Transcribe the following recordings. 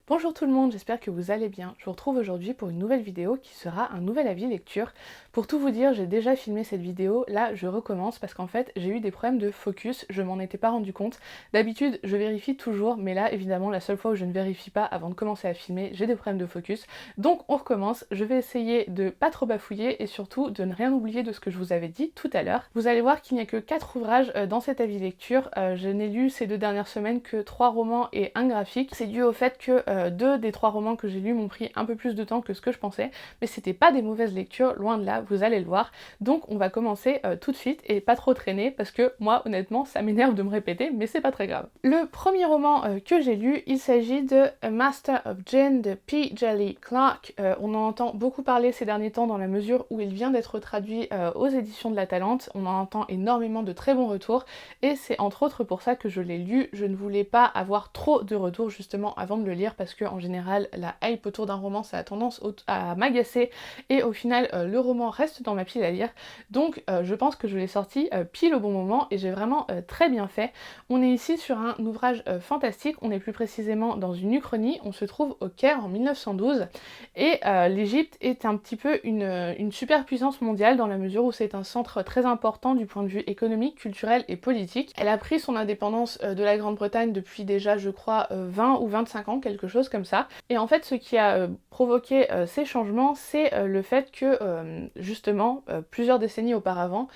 Bonjour tout le monde, j'espère que vous allez bien. Je vous retrouve aujourd'hui pour une nouvelle vidéo qui sera un nouvel avis lecture. Pour tout vous dire, j'ai déjà filmé cette vidéo, là je recommence parce qu'en fait j'ai eu des problèmes de focus, je m'en étais pas rendu compte. D'habitude je vérifie toujours, mais là évidemment la seule fois où je ne vérifie pas avant de commencer à filmer, j'ai des problèmes de focus. Donc on recommence, je vais essayer de pas trop bafouiller et surtout de ne rien oublier de ce que je vous avais dit tout à l'heure. Vous allez voir qu'il n'y a que 4 ouvrages dans cet avis lecture, je n'ai lu ces 2 dernières semaines que 3 romans et un graphique. C'est dû au fait que 2 des 3 romans que j'ai lus m'ont pris un peu plus de temps que ce que je pensais, mais c'était pas des mauvaises lectures, loin de là, vous allez le voir. Donc on va commencer tout de suite et pas trop traîner parce que moi honnêtement ça m'énerve de me répéter, mais c'est pas très grave. Le premier roman que j'ai lu, il s'agit de A Master of Gin de P. Djeli Clark. On en entend beaucoup parler ces derniers temps dans la mesure où il vient d'être traduit aux éditions de La Talente. On en entend énormément de très bons retours et c'est entre autres pour ça que je l'ai lu. Je ne voulais pas avoir trop de retours justement avant de le lire parce que en général la hype autour d'un roman ça a tendance à m'agacer et au final le roman reste dans ma pile à lire. Donc je pense que je l'ai sorti pile au bon moment et j'ai vraiment très bien fait. On est ici sur un ouvrage fantastique, on est plus précisément dans une uchronie, on se trouve au Caire en 1912 et l'Égypte est un petit peu une superpuissance mondiale dans la mesure où c'est un centre très important du point de vue économique, culturel et politique. Elle a pris son indépendance de la Grande-Bretagne depuis déjà je crois 20 ou 25 ans, quelque chose comme ça. Et en fait ce qui a provoqué ces changements c'est le fait que justement plusieurs décennies auparavant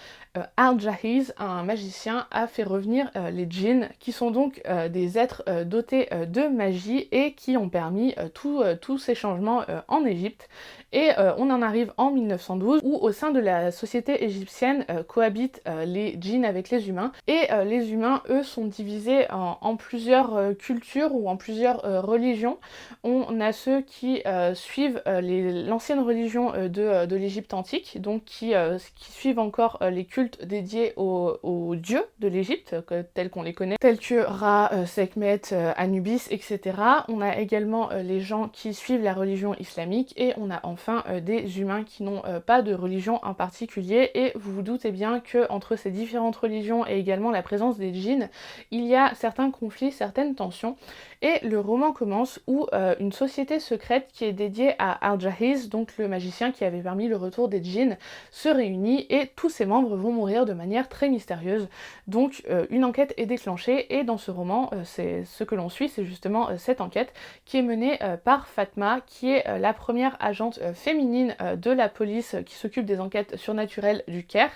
Al-Jahiz, un magicien, a fait revenir les djinns, qui sont donc des êtres dotés de magie et qui ont permis tous ces changements en Égypte. Et on en arrive en 1912, où au sein de la société égyptienne cohabitent les djinns avec les humains, et les humains, eux, sont divisés en plusieurs cultures ou en plusieurs religions. On a ceux qui suivent l'ancienne religion de l'Égypte antique, donc qui suivent encore les cultes dédiés aux dieux de l'Égypte, tels qu'on les connaît, tels que Ra, Sekhmet, Anubis, etc. On a également les gens qui suivent la religion islamique et on a enfin des humains qui n'ont pas de religion en particulier. Et vous vous doutez bien que entre ces différentes religions et également la présence des djinns, il y a certains conflits, certaines tensions. Et le roman commence où une société secrète qui est dédiée à Al-Jahiz, donc le magicien qui avait permis le retour des djinns, se réunit et tous ses membres vont mourir de manière très mystérieuse. Donc une enquête est déclenchée et dans ce roman, c'est ce que l'on suit, c'est justement cette enquête qui est menée par Fatma, qui est la première agente féminine de la police qui s'occupe des enquêtes surnaturelles du Caire.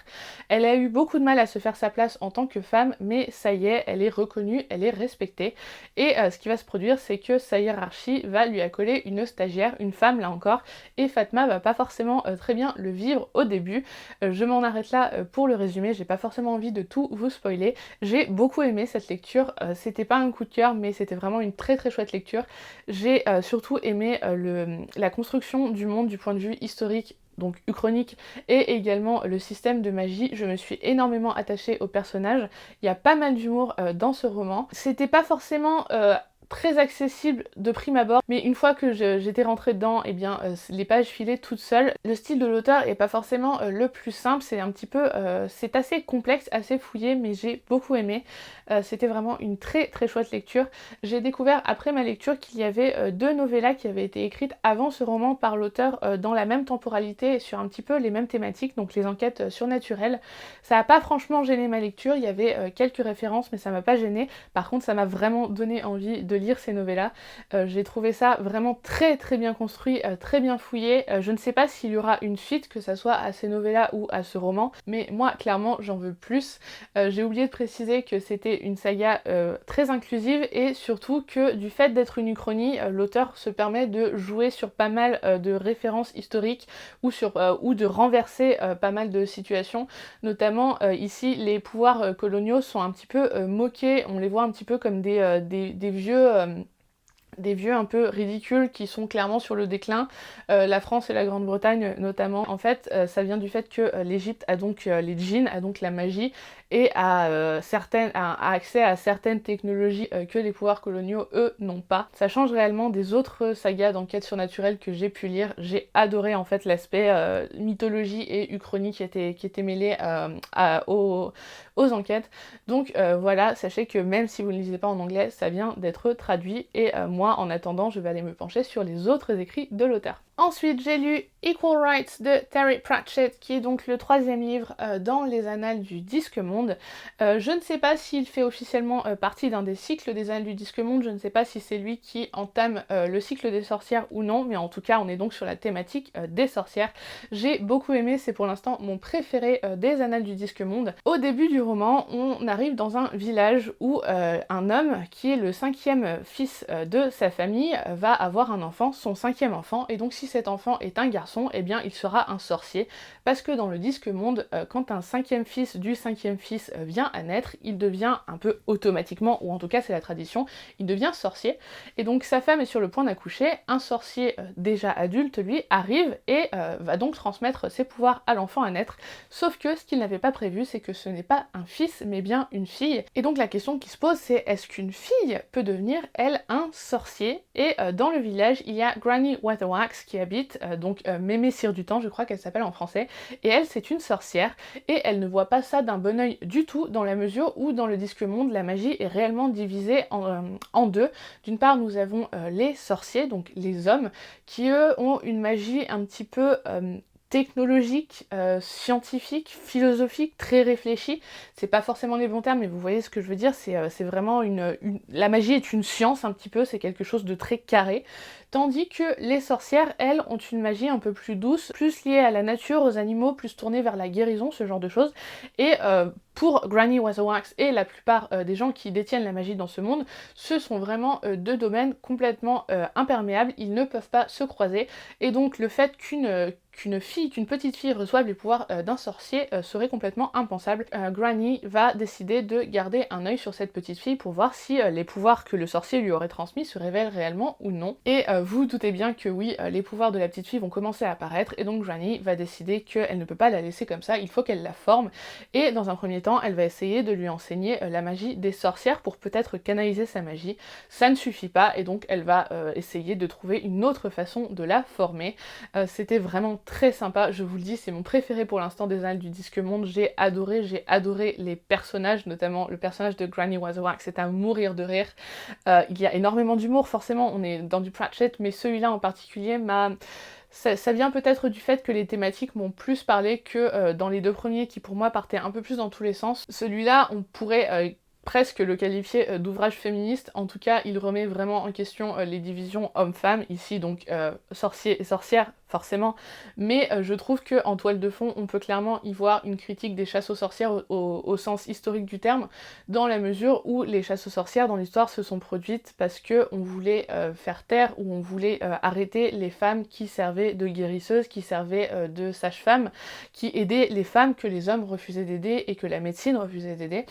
Elle a eu beaucoup de mal à se faire sa place en tant que femme, mais ça y est, elle est reconnue, elle est respectée. Et ce qui va se produire, c'est que sa hiérarchie va lui accoler une stagiaire, une femme là encore, et Fatma va pas forcément très bien le vivre au début. Je m'en arrête là pour le résumé, j'ai pas forcément envie de tout vous spoiler. J'ai beaucoup aimé cette lecture, c'était pas un coup de cœur, mais c'était vraiment une très très chouette lecture. J'ai surtout aimé la construction du monde du point de vue historique, donc uchronique, et également le système de magie. Je me suis énormément attachée au personnage. Il y a pas mal d'humour dans ce roman. C'était pas forcément très accessible de prime abord, mais une fois que j'étais rentrée dedans, et bien les pages filaient toutes seules. Le style de l'auteur est pas forcément le plus simple, c'est un petit peu, c'est assez complexe, assez fouillé, mais j'ai beaucoup aimé. C'était vraiment une très très chouette lecture. J'ai découvert après ma lecture qu'il y avait 2 novellas qui avaient été écrites avant ce roman par l'auteur dans la même temporalité et sur un petit peu les mêmes thématiques, donc les enquêtes surnaturelles. Ça a pas franchement gêné ma lecture, il y avait quelques références, mais ça m'a pas gêné. Par contre, ça m'a vraiment donné envie de lire ces novellas. J'ai trouvé ça vraiment très très bien construit, très bien fouillé. Je ne sais pas s'il y aura une suite, que ça soit à ces novellas ou à ce roman, mais moi clairement j'en veux plus. J'ai oublié de préciser que c'était une saga très inclusive et surtout que du fait d'être une uchronie, l'auteur se permet de jouer sur pas mal de références historiques ou de renverser pas mal de situations. Notamment ici les pouvoirs coloniaux sont un petit peu moqués, on les voit un petit peu comme des vieux un peu ridicules qui sont clairement sur le déclin, la France et la Grande-Bretagne notamment. En fait, ça vient du fait que l'Égypte a donc les djinns, a donc la magie, et a accès à certaines technologies que les pouvoirs coloniaux, eux, n'ont pas. Ça change réellement des autres sagas d'enquête surnaturelle que j'ai pu lire. J'ai adoré en fait l'aspect mythologie et uchronie qui était mêlé aux enquêtes. Donc voilà, sachez que même si vous ne lisez pas en anglais, ça vient d'être traduit et moi en attendant je vais aller me pencher sur les autres écrits de l'auteur. Ensuite, j'ai lu Equal Rights de Terry Pratchett, qui est donc le 3e livre dans les Annales du Disque Monde. Je ne sais pas s'il fait officiellement partie d'un des cycles des Annales du Disque Monde, je ne sais pas si c'est lui qui entame le cycle des sorcières ou non, mais en tout cas, on est donc sur la thématique des sorcières. J'ai beaucoup aimé, c'est pour l'instant mon préféré des Annales du Disque Monde. Au début du roman, on arrive dans un village où un homme, qui est le 5e fils de sa famille, va avoir un enfant, son 5e enfant, et donc si cet enfant est un garçon, eh bien il sera un sorcier, parce que dans le Disque Monde, quand un 5e fils du 5e fils vient à naître, il devient un peu automatiquement, ou en tout cas c'est la tradition, il devient sorcier, et donc sa femme est sur le point d'accoucher, un sorcier déjà adulte, lui, arrive et va donc transmettre ses pouvoirs à l'enfant à naître, sauf que ce qu'il n'avait pas prévu, c'est que ce n'est pas un fils, mais bien une fille, et donc la question qui se pose, c'est est-ce qu'une fille peut devenir, elle, un sorcier? Et dans le village, il y a Granny Weatherwax qui habite, Mémé Cire du Temps, je crois qu'elle s'appelle en français, et elle c'est une sorcière, et elle ne voit pas ça d'un bon œil du tout, dans la mesure où dans le Disque Monde, la magie est réellement divisée en deux. D'une part, nous avons les sorciers, donc les hommes, qui eux ont une magie un petit peu technologique, scientifique, philosophique, très réfléchie. C'est pas forcément les bons termes, mais vous voyez ce que je veux dire, c'est vraiment la magie est une science un petit peu, c'est quelque chose de très carré. Tandis que les sorcières, elles, ont une magie un peu plus douce, plus liée à la nature, aux animaux, plus tournée vers la guérison, ce genre de choses. Et pour Granny Weatherwax et la plupart des gens qui détiennent la magie dans ce monde, ce sont vraiment deux domaines complètement imperméables, ils ne peuvent pas se croiser, et donc le fait qu'une petite fille reçoive les pouvoirs d'un sorcier serait complètement impensable. Granny va décider de garder un œil sur cette petite fille pour voir si les pouvoirs que le sorcier lui aurait transmis se révèlent réellement ou non. Et vous doutez bien que oui, les pouvoirs de la petite fille vont commencer à apparaître, et donc Granny va décider qu'elle ne peut pas la laisser comme ça, il faut qu'elle la forme, et dans un premier temps, elle va essayer de lui enseigner la magie des sorcières pour peut-être canaliser sa magie. Ça ne suffit pas, et donc elle va essayer de trouver une autre façon de la former. C'était vraiment très sympa, je vous le dis, c'est mon préféré pour l'instant des Annales du Disque Monde. J'ai adoré les personnages, notamment le personnage de Granny Weatherwax, c'est à mourir de rire. Il y a énormément d'humour, forcément, on est dans du Pratchett, mais celui-là en particulier ça vient peut-être du fait que les thématiques m'ont plus parlé que dans les deux premiers qui pour moi partaient un peu plus dans tous les sens. Celui-là, on pourrait presque le qualifier d'ouvrage féministe, en tout cas il remet vraiment en question les divisions hommes-femmes, ici donc sorciers et sorcières forcément, mais je trouve qu'en toile de fond on peut clairement y voir une critique des chasses aux sorcières au sens historique du terme, dans la mesure où les chasses aux sorcières dans l'histoire se sont produites parce que on voulait faire taire ou on voulait arrêter les femmes qui servaient de guérisseuses, qui servaient de sages-femmes, qui aidaient les femmes que les hommes refusaient d'aider et que la médecine refusait d'aider.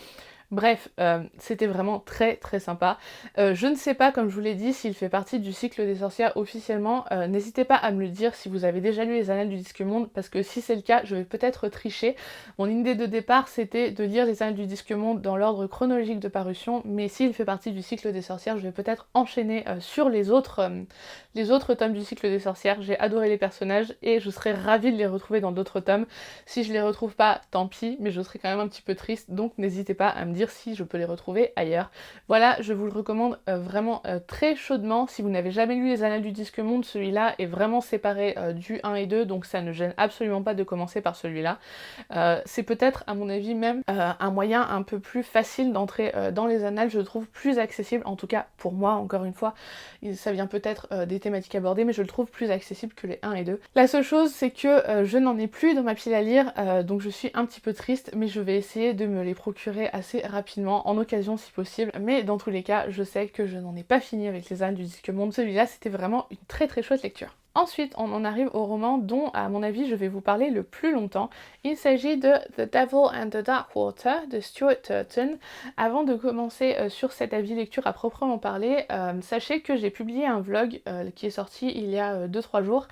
Bref, c'était vraiment très très sympa. Je ne sais pas, comme je vous l'ai dit, s'il fait partie du cycle des sorcières officiellement. N'hésitez pas à me le dire si vous avez déjà lu les Annales du Disque Monde, parce que si c'est le cas, je vais peut-être tricher. Mon idée de départ, c'était de lire les Annales du Disque Monde dans l'ordre chronologique de parution, mais s'il fait partie du cycle des sorcières, je vais peut-être enchaîner sur les autres tomes du cycle des sorcières. J'ai adoré les personnages et je serais ravie de les retrouver dans d'autres tomes. Si je les retrouve pas, tant pis, mais je serais quand même un petit peu triste, donc n'hésitez pas à me dire si je peux les retrouver ailleurs. Voilà, je vous le recommande vraiment très chaudement. Si vous n'avez jamais lu les Annales du Disque Monde, celui-là est vraiment séparé du 1 et 2, donc ça ne gêne absolument pas de commencer par celui-là. C'est peut-être, à mon avis, même un moyen un peu plus facile d'entrer dans les annales, je le trouve plus accessible, en tout cas pour moi, encore une fois. Ça vient peut-être des thématiques abordées, mais je le trouve plus accessible que les 1 et 2. La seule chose, c'est que je n'en ai plus dans ma pile à lire, donc je suis un petit peu triste, mais je vais essayer de me les procurer assez rapidement, en occasion si possible, mais dans tous les cas, je sais que je n'en ai pas fini avec les Annales du Disque Monde. Celui-là, c'était vraiment une très très chouette lecture. Ensuite, on en arrive au roman dont, à mon avis, je vais vous parler le plus longtemps. Il s'agit de The Devil and the Dark Water de Stuart Turton. Avant de commencer sur cet avis lecture à proprement parler, sachez que j'ai publié un vlog qui est sorti il y a 2-3 jours,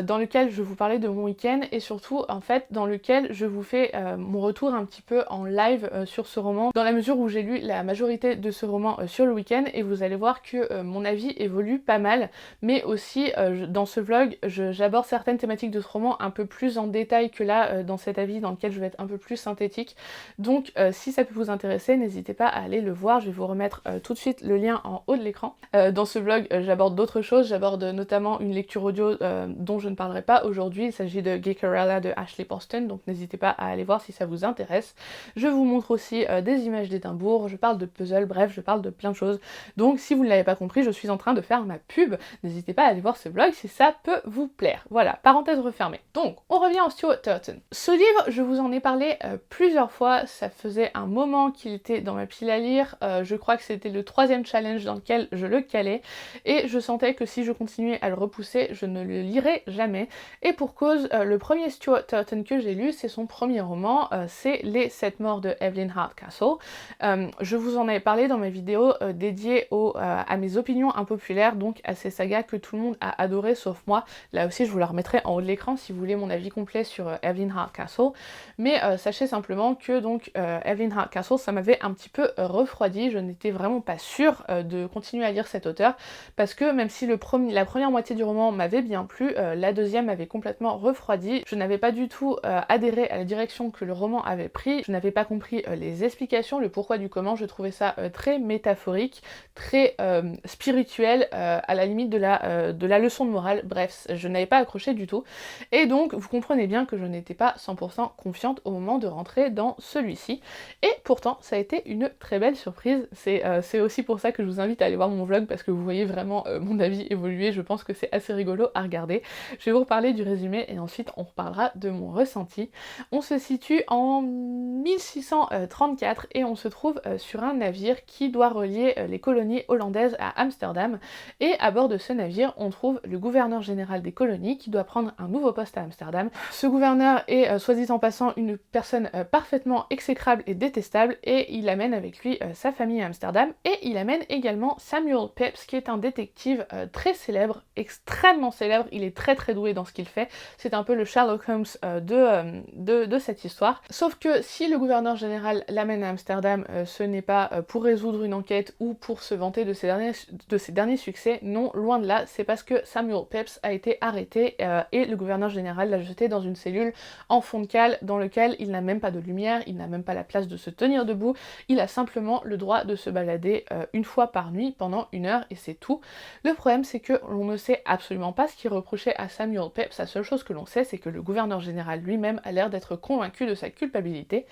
dans lequel je vous parlais de mon week-end et surtout, en fait, dans lequel je vous fais mon retour un petit peu en live sur ce roman, dans la mesure où j'ai lu la majorité de ce roman sur le week-end, et vous allez voir que mon avis évolue pas mal, mais aussi dans ce vlog, j'aborde certaines thématiques de ce roman un peu plus en détail que là, dans cet avis dans lequel je vais être un peu plus synthétique. Donc si ça peut vous intéresser, n'hésitez pas à aller le voir, je vais vous remettre tout de suite le lien en haut de l'écran. Dans ce vlog, j'aborde d'autres choses, j'aborde notamment une lecture audio dont je ne parlerai pas aujourd'hui, il s'agit de Geekerella de Ashley Poston, donc n'hésitez pas à aller voir si ça vous intéresse. Je vous montre aussi des images d'Édimbourg, je parle de puzzle, bref, je parle de plein de choses. Donc si vous ne l'avez pas compris, je suis en train de faire ma pub, n'hésitez pas à aller voir ce vlog si ça peut vous plaire. Voilà, parenthèse refermée. Donc, on revient en Stuart Turton. Ce livre, je vous en ai parlé plusieurs fois, ça faisait un moment qu'il était dans ma pile à lire, je crois que c'était le 3e challenge dans lequel je le calais, et je sentais que si je continuais à le repousser, je ne le lirais jamais. Et pour cause, le premier Stuart Turton que j'ai lu, c'est son premier roman, c'est Les 7 morts de Evelyn Hardcastle. Je vous en avais parlé dans mes vidéos dédiées à mes opinions impopulaires, donc à ces sagas que tout le monde a adoré sauf moi. Là aussi je vous la remettrai en haut de l'écran si vous voulez mon avis complet sur Evelyn Hardcastle. Mais sachez simplement que donc Evelyn Hardcastle, ça m'avait un petit peu refroidi, je n'étais vraiment pas sûre de continuer à lire cet auteur, parce que même si la première moitié du roman m'avait bien plu, la deuxième m'avait complètement refroidi. Je n'avais pas du tout adhéré à la direction que le roman avait pris, je n'avais pas compris les explications, le pourquoi du comment, je trouvais ça très métaphorique, très spirituel, à la limite de la leçon de morale, bref, je n'avais pas accroché du tout, et donc vous comprenez bien que je n'étais pas 100% confiante au moment de rentrer dans celui-ci, et pourtant ça a été une très belle surprise, c'est aussi pour ça que je vous invite à aller voir mon vlog, parce que vous voyez vraiment mon avis évoluer, je pense que c'est assez rigolo à regarder. Je vais vous reparler du résumé, et ensuite on reparlera de mon ressenti. On se situe en 1634, et on se trouve sur un navire qui doit relier les colonies hollandaises à Amsterdam, et à bord de ce navire, on trouve le gouverneur général des colonies qui doit prendre un nouveau poste à Amsterdam. Ce gouverneur est, soit dit en passant, une personne parfaitement exécrable et détestable, et il amène avec lui sa famille à Amsterdam, et il amène également Samuel Pepys, qui est un détective très célèbre, extrêmement célèbre, il est très très doué dans ce qu'il fait, c'est un peu le Sherlock Holmes de cette histoire. Sauf que si le gouverneur général l'amène à Amsterdam, ce n'est pas pour résoudre une enquête ou pour se vanter de ses derniers succès, non, loin de là, c'est parce que Samuel Pepys a été arrêté et le gouverneur général l'a jeté dans une cellule en fond de cale dans lequel il n'a même pas de lumière, il n'a même pas la place de se tenir debout, il a simplement le droit de se balader une fois par nuit pendant 1 heure, et c'est tout. Le problème, c'est que l'on ne sait absolument pas ce qui reprochait à Samuel Pepys, la seule chose que l'on sait, c'est que le gouverneur général lui-même a l'air d'être convaincu de sa culpabilité.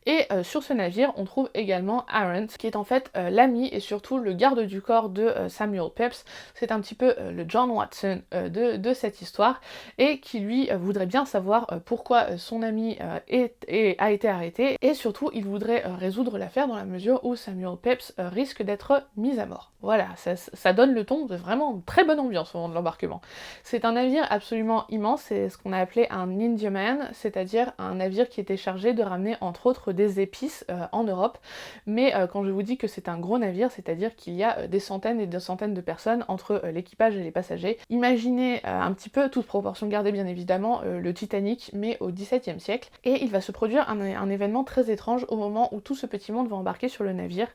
Et sur ce navire, on trouve également Arent, qui est en fait l'ami et surtout le garde du corps de Samuel Pepys. C'est un petit peu le John Watson de cette histoire, et qui lui voudrait bien savoir pourquoi son ami a été arrêté, et surtout il voudrait résoudre l'affaire dans la mesure où Samuel Pepys risque d'être mis à mort. Voilà, ça donne le ton de vraiment une très bonne ambiance au moment de l'embarquement. C'est un navire absolument immense, c'est ce qu'on a appelé un Indiaman, c'est-à-dire un navire qui était chargé de ramener entre autres des épices en Europe, mais quand je vous dis que c'est un gros navire, c'est-à-dire qu'il y a des centaines et des centaines de personnes entre l'équipage et les passagers. Imaginez un petit peu, toute proportion gardée bien évidemment, le Titanic, mais au XVIIe siècle, et il va se produire un événement très étrange au moment où tout ce petit monde va embarquer sur le navire.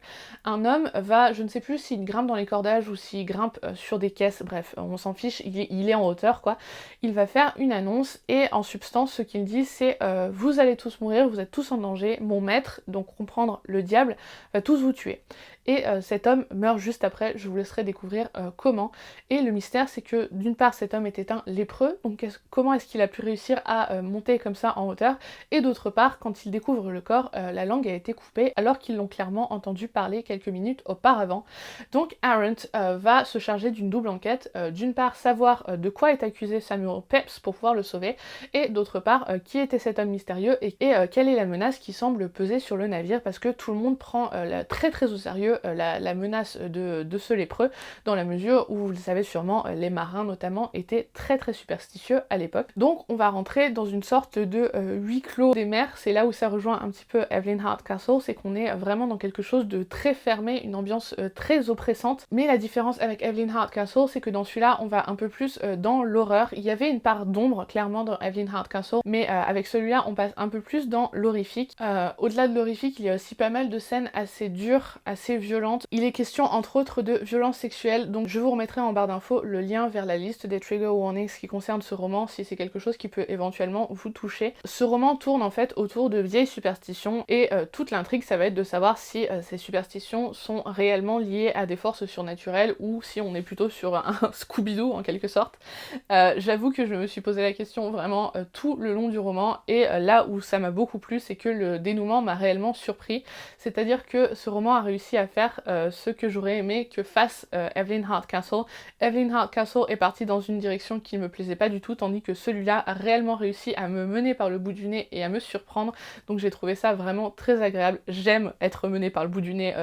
Un homme va, je ne sais plus s'il grimpe dans les cordages ou s'il grimpe sur des caisses, bref, on s'en fiche, il est en hauteur quoi. Il va faire une annonce, et en substance ce qu'il dit c'est vous allez tous mourir, vous êtes tous en danger, mon maître, donc comprendre le diable, va tous vous tuer. Et cet homme meurt juste après, je vous laisserai découvrir comment. Et le mystère, c'est que d'une part cet homme était un lépreux, donc comment est-ce qu'il a pu réussir à monter comme ça en hauteur, et d'autre part, quand il découvre le corps, la langue a été coupée, alors qu'ils l'ont clairement entendu parler quelques minutes auparavant. Donc Arent va se charger d'une double enquête, d'une part savoir de quoi est accusé Samuel Pepys pour pouvoir le sauver, et d'autre part qui était cet homme mystérieux, et quelle est la menace qui semble peser sur le navire, parce que tout le monde prend très très au sérieux que la menace de ce lépreux, dans la mesure où, vous le savez sûrement, les marins notamment étaient très très superstitieux à l'époque. Donc on va rentrer dans une sorte de huis clos des mers, c'est là où ça rejoint un petit peu Evelyn Hardcastle, c'est qu'on est vraiment dans quelque chose de très fermé, une ambiance très oppressante. Mais la différence avec Evelyn Hardcastle, c'est que dans celui-là, on va un peu plus dans l'horreur. Il y avait une part d'ombre, clairement, dans Evelyn Hardcastle, mais avec celui-là, on passe un peu plus dans l'horrifique. Au-delà de l'horrifique, il y a aussi pas mal de scènes assez dures, assez violentes. Il est question, entre autres, de violences sexuelles, donc je vous remettrai en barre d'infos le lien vers la liste des trigger warnings qui concerne ce roman, si c'est quelque chose qui peut éventuellement vous toucher. Ce roman tourne en fait autour de vieilles superstitions, et toute l'intrigue, ça va être de savoir si ces superstitions sont réellement liées à des forces surnaturelles, ou si on est plutôt sur un Scooby-Doo en quelque sorte. J'avoue que je me suis posé la question vraiment tout le long du roman, et là où ça m'a beaucoup plu, c'est que le dénouement m'a réellement surpris, c'est-à-dire que ce roman a réussi à faire ce que j'aurais aimé que fasse Evelyn Hardcastle. Evelyn Hardcastle est partie dans une direction qui ne me plaisait pas du tout, tandis que celui-là a réellement réussi à me mener par le bout du nez et à me surprendre, donc j'ai trouvé ça vraiment très agréable. J'aime être menée par le bout du nez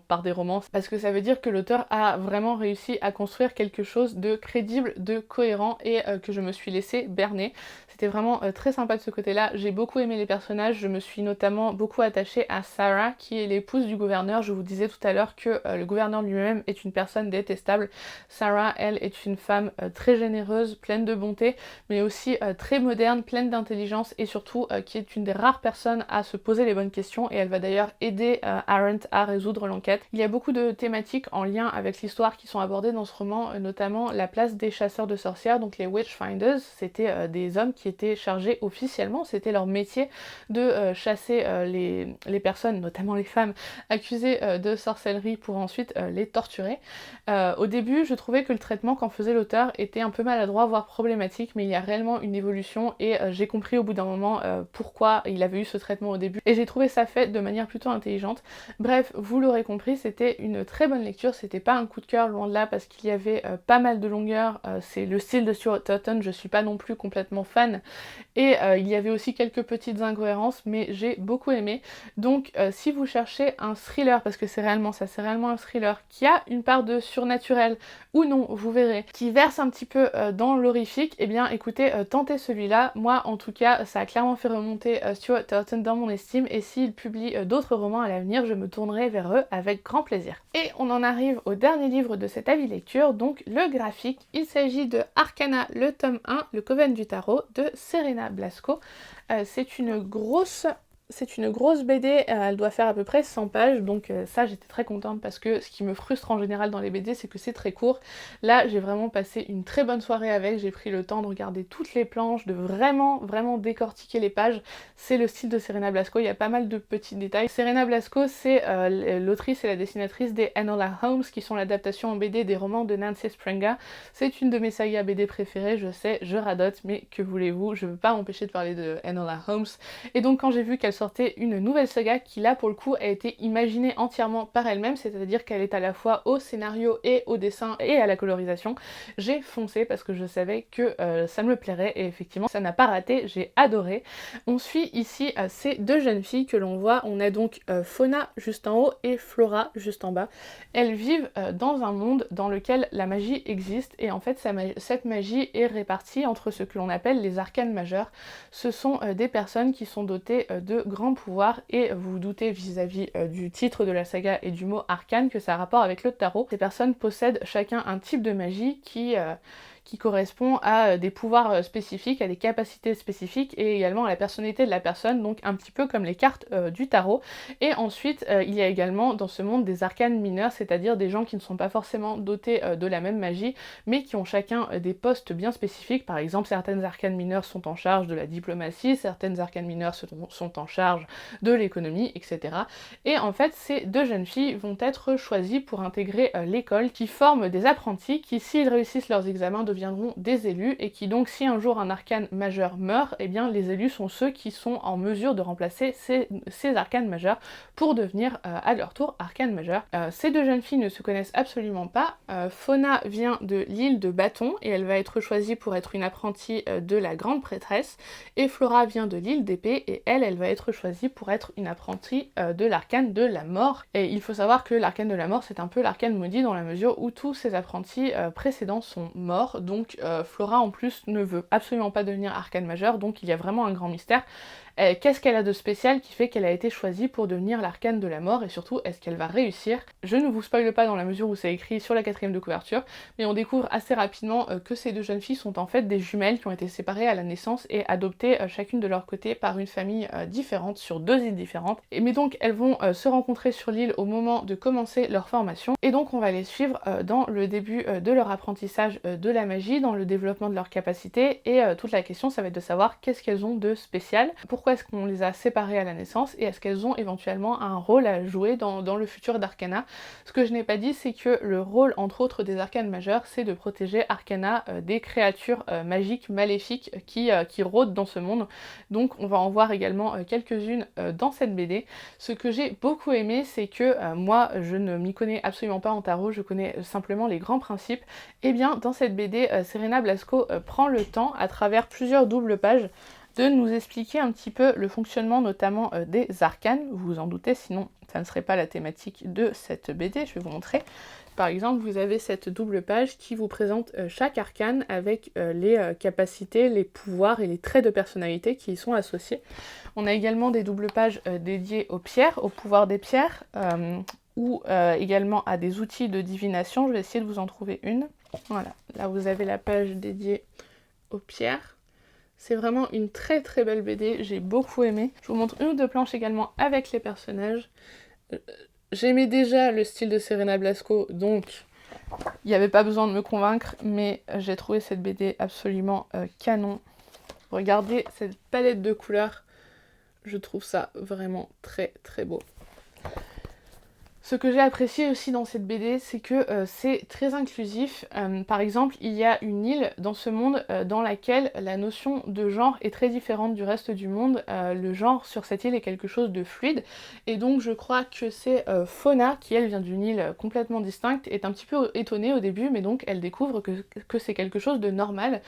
par des romans, parce que ça veut dire que l'auteur a vraiment réussi à construire quelque chose de crédible, de cohérent, et que je me suis laissée berner. C'était vraiment très sympa de ce côté-là. J'ai beaucoup aimé les personnages, je me suis notamment beaucoup attachée à Sarah, qui est l'épouse du gouverneur. Je vous disais tout à l'heure que le gouverneur lui-même est une personne détestable. Sarah, elle, est une femme très généreuse, pleine de bonté, mais aussi très moderne, pleine d'intelligence, et surtout qui est une des rares personnes à se poser les bonnes questions, et elle va d'ailleurs aider Arendt à résoudre l'enquête. Il y a beaucoup de thématiques en lien avec l'histoire qui sont abordées dans ce roman, notamment la place des chasseurs de sorcières, donc les Witchfinders. C'était des hommes qui étaient chargés officiellement, c'était leur métier de chasser les personnes, notamment les femmes, accusées de sorcellerie pour ensuite les torturer. Au début, je trouvais que le traitement qu'en faisait l'auteur était un peu maladroit, voire problématique, mais il y a réellement une évolution, et j'ai compris au bout d'un moment pourquoi il avait eu ce traitement au début, et j'ai trouvé ça fait de manière plutôt intelligente. Bref, vous l'aurez compris, c'était une très bonne lecture, c'était pas un coup de cœur, loin de là, parce qu'il y avait pas mal de longueur, c'est le style de Stuart Turton, je suis pas non plus complètement fan, et il y avait aussi quelques petites incohérences, mais j'ai beaucoup aimé. Donc si vous cherchez un thriller, parce que c'est réellement ça, c'est réellement un thriller, qui a une part de surnaturel, ou non, vous verrez, qui verse un petit peu dans l'horrifique, et eh bien écoutez, tentez celui-là. Moi en tout cas, ça a clairement fait remonter Stuart Turton dans mon estime, et s'il publie d'autres romans à l'avenir, je me tournerai vers eux avec grand plaisir. Et on en arrive au dernier livre de cet avis lecture, donc le graphique. Il s'agit de Arcana, le tome 1, le Coven du Tarot, de Serena Blasco. C'est une grosse BD, elle doit faire à peu près 100 pages, donc ça j'étais très contente, parce que ce qui me frustre en général dans les BD, c'est que c'est très court. Là j'ai vraiment passé une très bonne soirée avec, j'ai pris le temps de regarder toutes les planches, de vraiment décortiquer les pages. C'est le style de Serena Blasco, il y a pas mal de petits détails. Serena Blasco, c'est l'autrice et la dessinatrice des Enola Holmes, qui sont l'adaptation en BD des romans de Nancy Springer. C'est une de mes sagas BD préférées, je sais, je radote, mais que voulez-vous, je veux pas m'empêcher de parler de Enola Holmes. Et donc quand j'ai vu qu'elle sortait une nouvelle saga qui là pour le coup a été imaginée entièrement par elle-même, c'est-à-dire qu'elle est à la fois au scénario et au dessin et à la colorisation, j'ai foncé parce que je savais que ça me plairait, et effectivement ça n'a pas raté, j'ai adoré. On suit ici ces deux jeunes filles que l'on voit, on a donc Fauna juste en haut et Flora juste en bas. Elles vivent dans un monde dans lequel la magie existe, et en fait cette magie est répartie entre ce que l'on appelle les arcanes majeurs. Ce sont des personnes qui sont dotées de grands pouvoirs, et vous vous doutez vis-à-vis du titre de la saga et du mot arcane que ça a rapport avec le tarot. Ces personnes possèdent chacun un type de magie qui correspond à des pouvoirs spécifiques, à des capacités spécifiques, et également à la personnalité de la personne, donc un petit peu comme les cartes du tarot. Et ensuite, il y a également dans ce monde des arcanes mineurs, c'est-à-dire des gens qui ne sont pas forcément dotés de la même magie, mais qui ont chacun des postes bien spécifiques. Par exemple, certaines arcanes mineures sont en charge de la diplomatie, certaines arcanes mineures sont en charge de l'économie, etc. Et en fait, ces deux jeunes filles vont être choisies pour intégrer l'école, qui forme des apprentis qui, s'ils réussissent leurs examens, deviendront des élus et qui donc, si un jour un arcane majeur meurt, eh bien les élus sont ceux qui sont en mesure de remplacer ces arcanes majeurs pour devenir à leur tour arcane majeur. Ces deux jeunes filles ne se connaissent absolument pas. Fauna vient de l'île de Bâton et elle va être choisie pour être une apprentie de la grande prêtresse, et Flora vient de l'île d'épée et elle va être choisie pour être une apprentie de l'arcane de la mort. Et il faut savoir que l'arcane de la mort, c'est un peu l'arcane maudit dans la mesure où tous ses apprentis précédents sont morts, donc Flora en plus ne veut absolument pas devenir arcane majeur, donc il y a vraiment un grand mystère. Qu'est-ce qu'elle a de spécial qui fait qu'elle a été choisie pour devenir l'arcane de la mort, et surtout est-ce qu'elle va réussir? Je ne vous spoile pas dans la mesure où c'est écrit sur la 4e de couverture, mais on découvre assez rapidement que ces deux jeunes filles sont en fait des jumelles qui ont été séparées à la naissance et adoptées chacune de leur côté par une famille différente sur 2 îles différentes. Mais donc elles vont se rencontrer sur l'île au moment de commencer leur formation, et donc on va les suivre dans le début de leur apprentissage de la magie, dans le développement de leurs capacités, et toute la question ça va être de savoir qu'est-ce qu'elles ont de spécial, pourquoi est-ce qu'on les a séparées à la naissance, et est-ce qu'elles ont éventuellement un rôle à jouer dans le futur d'Arcana. Ce que je n'ai pas dit, c'est que le rôle entre autres des arcanes majeures, c'est de protéger Arcana des créatures magiques maléfiques qui rôdent dans ce monde. Donc on va en voir également quelques-unes dans cette BD. Ce que j'ai beaucoup aimé, c'est que moi je ne m'y connais absolument pas en tarot, je connais simplement les grands principes. Et bien dans cette BD, Serena Blasco prend le temps, à travers plusieurs doubles pages, de nous expliquer un petit peu le fonctionnement notamment des arcanes. Vous vous en doutez, sinon ça ne serait pas la thématique de cette BD, je vais vous montrer. Par exemple, vous avez cette double page qui vous présente chaque arcane avec les capacités, les pouvoirs et les traits de personnalité qui y sont associés. On a également des doubles pages dédiées aux pierres, aux pouvoirs des pierres, ou également à des outils de divination. Je vais essayer de vous en trouver une. Voilà, là vous avez la page dédiée aux pierres. C'est vraiment une très très belle BD, j'ai beaucoup aimé. Je vous montre une ou deux planches également avec les personnages. J'aimais déjà le style de Serena Blasco, donc il n'y avait pas besoin de me convaincre, mais j'ai trouvé cette BD absolument canon. Regardez cette palette de couleurs, je trouve ça vraiment très très beau. Ce que j'ai apprécié aussi dans cette BD, c'est que c'est très inclusif. Par exemple, il y a une île dans ce monde dans laquelle la notion de genre est très différente du reste du monde. Le genre sur cette île est quelque chose de fluide. Et donc je crois que c'est Fauna, qui elle vient d'une île complètement distincte, est un petit peu étonnée au début, mais donc elle découvre que c'est quelque chose de normal,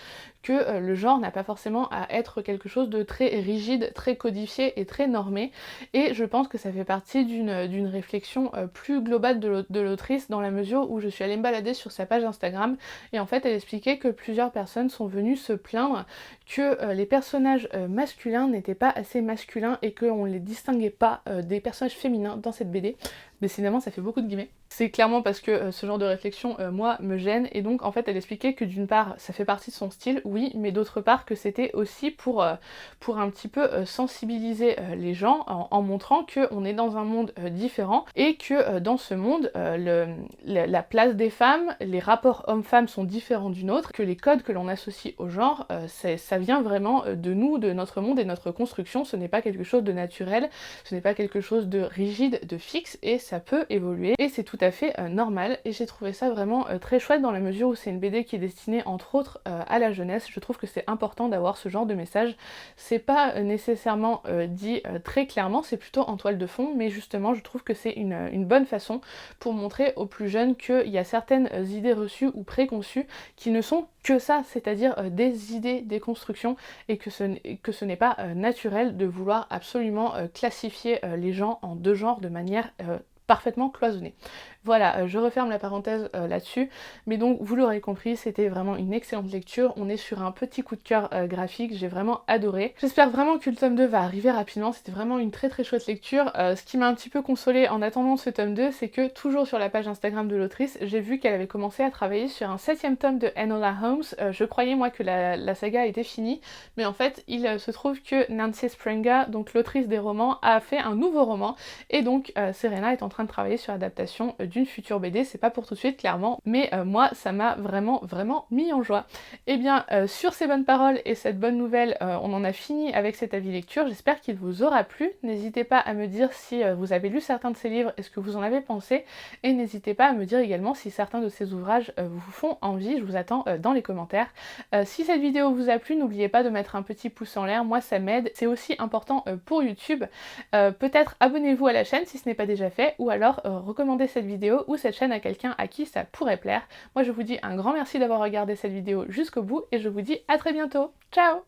que le genre n'a pas forcément à être quelque chose de très rigide, très codifié et très normé. Et je pense que ça fait partie d'une réflexion plus globale de l'autrice, dans la mesure où je suis allée me balader sur sa page Instagram et en fait elle expliquait que plusieurs personnes sont venues se plaindre que les personnages masculins n'étaient pas assez masculins et qu'on ne les distinguait pas des personnages féminins dans cette BD. Décidément ça fait beaucoup de guillemets. C'est clairement parce que ce genre de réflexion, moi, me gêne, et donc en fait elle expliquait que d'une part ça fait partie de son style, oui, mais d'autre part que c'était aussi pour un petit peu sensibiliser les gens en montrant qu'on est dans un monde différent et que dans ce monde, la place des femmes, les rapports hommes-femmes sont différents d'une autre, que les codes que l'on associe au genre, ça vient vraiment de nous, de notre monde et de notre construction, ce n'est pas quelque chose de naturel, ce n'est pas quelque chose de rigide, de fixe, et ça peut évoluer, et c'est tout à fait normal, et j'ai trouvé ça vraiment très chouette dans la mesure où c'est une BD qui est destinée entre autres à la jeunesse. Je trouve que c'est important d'avoir ce genre de message. C'est pas nécessairement dit très clairement, c'est plutôt en toile de fond, mais justement je trouve que c'est une bonne façon pour montrer aux plus jeunes qu'il y a certaines idées reçues ou préconçues qui ne sont que ça, c'est-à-dire des idées, des constructions, et que ce n'est pas naturel de vouloir absolument classifier les gens en deux genres de manière parfaitement cloisonnée. Voilà, je referme la parenthèse là-dessus, mais donc vous l'aurez compris, c'était vraiment une excellente lecture. On est sur un petit coup de cœur graphique, j'ai vraiment adoré. J'espère vraiment que le tome 2 va arriver rapidement, c'était vraiment une très très chouette lecture. Ce qui m'a un petit peu consolée en attendant ce tome 2, c'est que toujours sur la page Instagram de l'autrice, j'ai vu qu'elle avait commencé à travailler sur un 7e tome de Enola Holmes. Je croyais moi que la saga était finie, mais en fait il se trouve que Nancy Springer, donc l'autrice des romans, a fait un nouveau roman, et donc Serena est en train de travailler sur l'adaptation d'une future BD, c'est pas pour tout de suite clairement, mais moi ça m'a vraiment mis en joie. Et bien sur ces bonnes paroles et cette bonne nouvelle, on en a fini avec cet avis lecture, j'espère qu'il vous aura plu. N'hésitez pas à me dire si vous avez lu certains de ces livres et ce que vous en avez pensé, et n'hésitez pas à me dire également si certains de ces ouvrages vous font envie, je vous attends dans les commentaires. Si cette vidéo vous a plu, n'oubliez pas de mettre un petit pouce en l'air, moi ça m'aide, c'est aussi important pour YouTube. Peut-être abonnez-vous à la chaîne si ce n'est pas déjà fait, ou alors recommandez cette vidéo ou cette chaîne à quelqu'un à qui ça pourrait plaire. Moi je vous dis un grand merci d'avoir regardé cette vidéo jusqu'au bout et je vous dis à très bientôt. Ciao!